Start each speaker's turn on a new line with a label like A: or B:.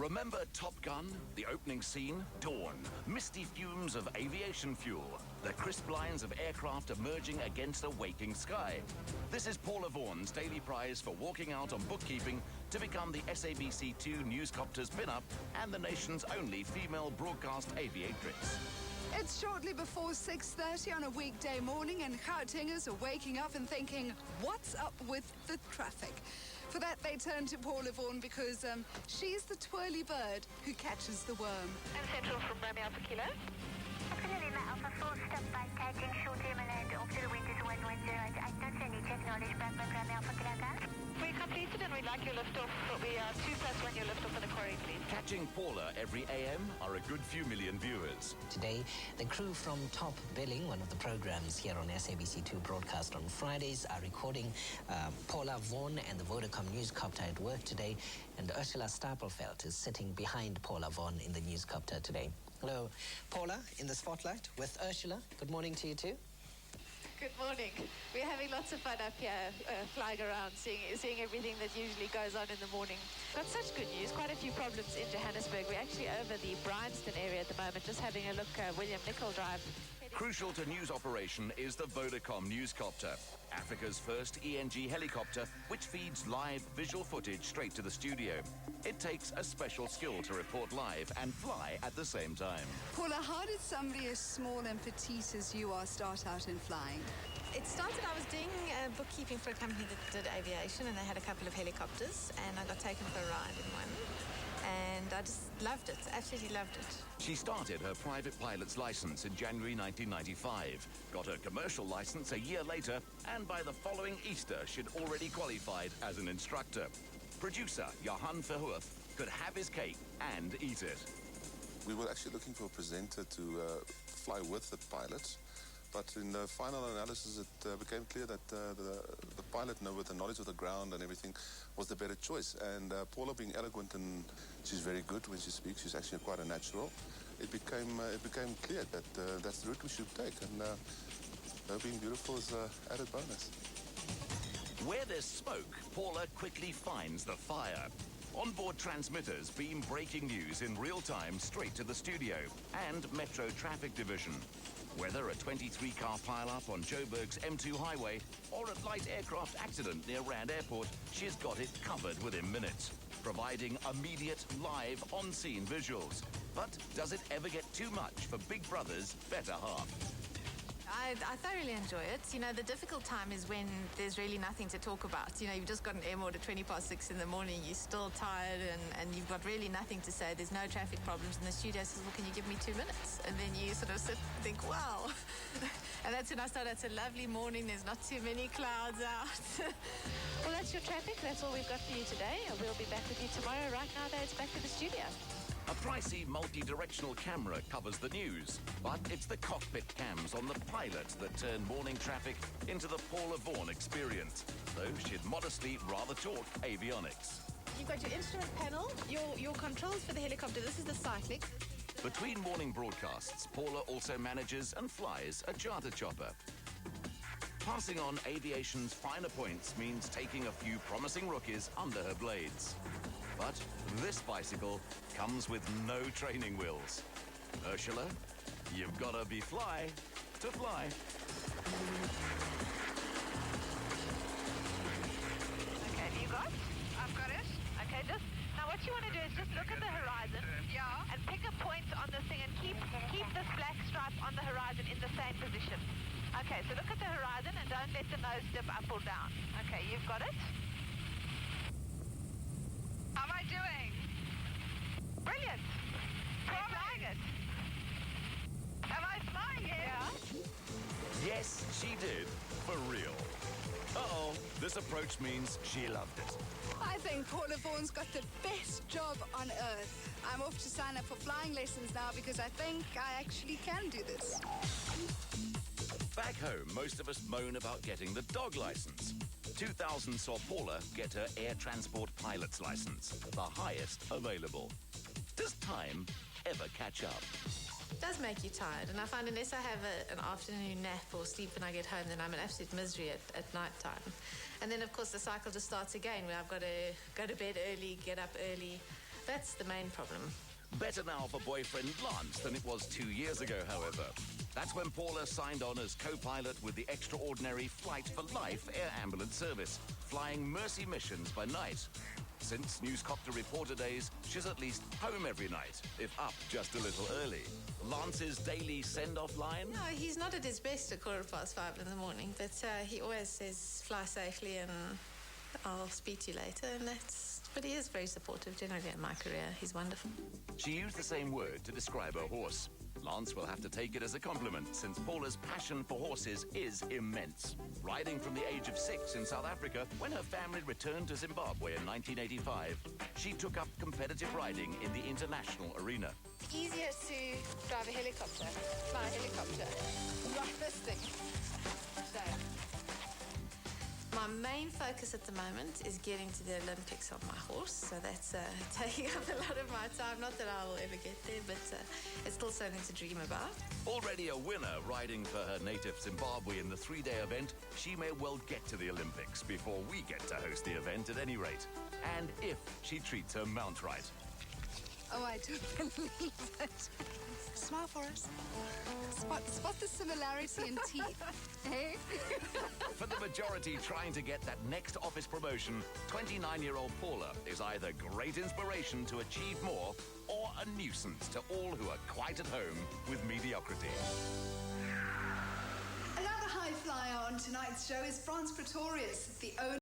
A: Remember Top Gun? The opening scene? Dawn. Misty fumes of aviation fuel. The crisp lines of aircraft emerging against a waking sky. This is Paula Vaughan's daily prize for walking out on bookkeeping to become the SABC2 Newscopter's pin-up and the nation's only female broadcast aviatrix.
B: It's shortly before 6:30 on a weekday morning, and Gautengers are waking up and thinking, what's up with the traffic? For that, they turn to Paula Vaughan because she's the twirly bird who catches the worm.
C: And Central from Romeo Alpha Kilo.
D: Lima Alpha 4, stop by catching short term and off to the wind is 110. I don't see any check knowledge back by Romeo Alpha Kilo.
C: We completed and we'd like your lift off, but we are 2+1 your lift off in the quarry, please.
A: Catching Paula every AM are a good few million viewers.
E: Today, the crew from Top Billing, one of the programs here on SABC2 broadcast on Fridays, are recording Paula Vaughan and the Vodacom Newscopter at work today, and Ursula Stapelfeldt is sitting behind Paula Vaughan in the Newscopter today. Hello, Paula, in the spotlight with Ursula. Good morning to you too.
C: Good morning. We're having lots of fun up here, flying around, seeing everything that usually goes on in the morning. Got such good news, quite a few problems in Johannesburg. We're actually over the Bryanston area at the moment, just having a look, William Nicol Drive.
A: Crucial to news operation is the Vodacom Newscopter, Africa's first ENG helicopter, which feeds live visual footage straight to the studio. It takes a special skill to report live and fly at the same time.
B: Paula, how did somebody as small and petite as you are start out in flying?
F: It started, I was doing bookkeeping for a company that did aviation, and they had a couple of helicopters, and I got taken for a ride in one. And I just loved it, absolutely loved it.
A: She started her private pilot's license in January 1995, got her commercial license a year later, and by the following Easter, she'd already qualified as an instructor. Producer Johan Verhoef could have his cake and eat it.
G: We were actually looking for a presenter to fly with the pilot. But in the final analysis, it became clear that the pilot, with the knowledge of the ground and everything, was the better choice. And Paula, being eloquent, and she's very good when she speaks, she's actually quite a natural. It became clear that that's the route we should take. And her being beautiful is an added bonus.
A: Where there's smoke, Paula quickly finds the fire. Onboard transmitters beam breaking news in real time straight to the studio and Metro Traffic Division. Whether a 23-car pile-up on Joburg's M2 highway or a light aircraft accident near Rand Airport, she's got it covered within minutes, providing immediate, live, on-scene visuals. But does it ever get too much for Big Brother's better half?
F: I thoroughly enjoy it. You know, the difficult time is when there's really nothing to talk about. You know, you've just got an air mode at 6:20 in the morning, you're still tired, and you've got really nothing to say. There's no traffic problems, and the studio says, well, can you give me 2 minutes? And then you sort of sit and think, wow. And that's when I start. It's a lovely morning, there's not too many clouds out.
C: Well, that's your traffic. That's all we've got for you today. We'll be back with you tomorrow. Right now, though, it's back to the studio.
A: A pricey multi-directional camera covers the news, but it's the cockpit cams on the pilot that turn morning traffic into the Paula Vaughan experience, though she'd modestly rather talk avionics.
F: You've got your instrument panel, your controls for the helicopter. This is the cyclic.
A: Between morning broadcasts, Paula also manages and flies a charter chopper. Passing on aviation's finer points means taking a few promising rookies under her blades. But this bicycle comes with no training wheels. Ursula, you've got to be fly to fly.
C: Okay, have you got? I've got it. Okay, now what you want to do is just look at the horizon. Yeah. And pick a point on this thing and keep this black stripe on the horizon in the same position. Okay, so look at the horizon and don't let the nose dip up or down. Okay, you've got it. How am I doing? Brilliant. We're flying it. Am I flying it? Yeah.
A: Yes, she did. For real. Uh-oh, this approach means she loved it.
B: I think Paula Vaughan's got the best job on earth. I'm off to sign up for flying lessons now because I think I actually can do this.
A: Back home, most of us moan about getting the dog license. 2000 saw Paula get her air transport pilot's license, the highest available. Does time ever catch up?
F: It does make you tired, and I find unless I have an afternoon nap or sleep when I get home, then I'm in absolute misery at night time. And then, of course, the cycle just starts again, where I've got to go to bed early, get up early. That's the main problem.
A: Better now for boyfriend Lance than it was 2 years ago, however. That's when Paula signed on as co-pilot with the extraordinary Flight for Life air ambulance service, flying mercy missions by night. Since newscopter reporter days, she's at least home every night, if up just a little early. Lance's daily send-off line?
F: No, he's not at his best at 5:15 in the morning, but he always says, fly safely and I'll speak to you later, and but he is very supportive generally in my career. He's wonderful.
A: She used the same word to describe her horse. Lance will have to take it as a compliment, since Paula's passion for horses is immense. Riding from the age of 6 in South Africa, when her family returned to Zimbabwe in 1985, she took up competitive riding in the international arena.
F: It's easier to drive a helicopter, fly a helicopter. Right, this thing. So, my main focus at the moment is getting to the Olympics on my horse, so that's taking up a lot of my time. Not that I will ever get there, but it's still something to dream about.
A: Already a winner riding for her native Zimbabwe in the 3-day event, she may well get to the Olympics before we get to host the event at any rate. And if she treats her mount right.
B: Oh, I do believe it. Smile for us. Spot the similarity in teeth. Hey?
A: For the majority trying to get that next office promotion, 29-year-old Paula is either great inspiration to achieve more or a nuisance to all who are quite at home with mediocrity.
B: Another high flyer on tonight's show is France Pretorius, the owner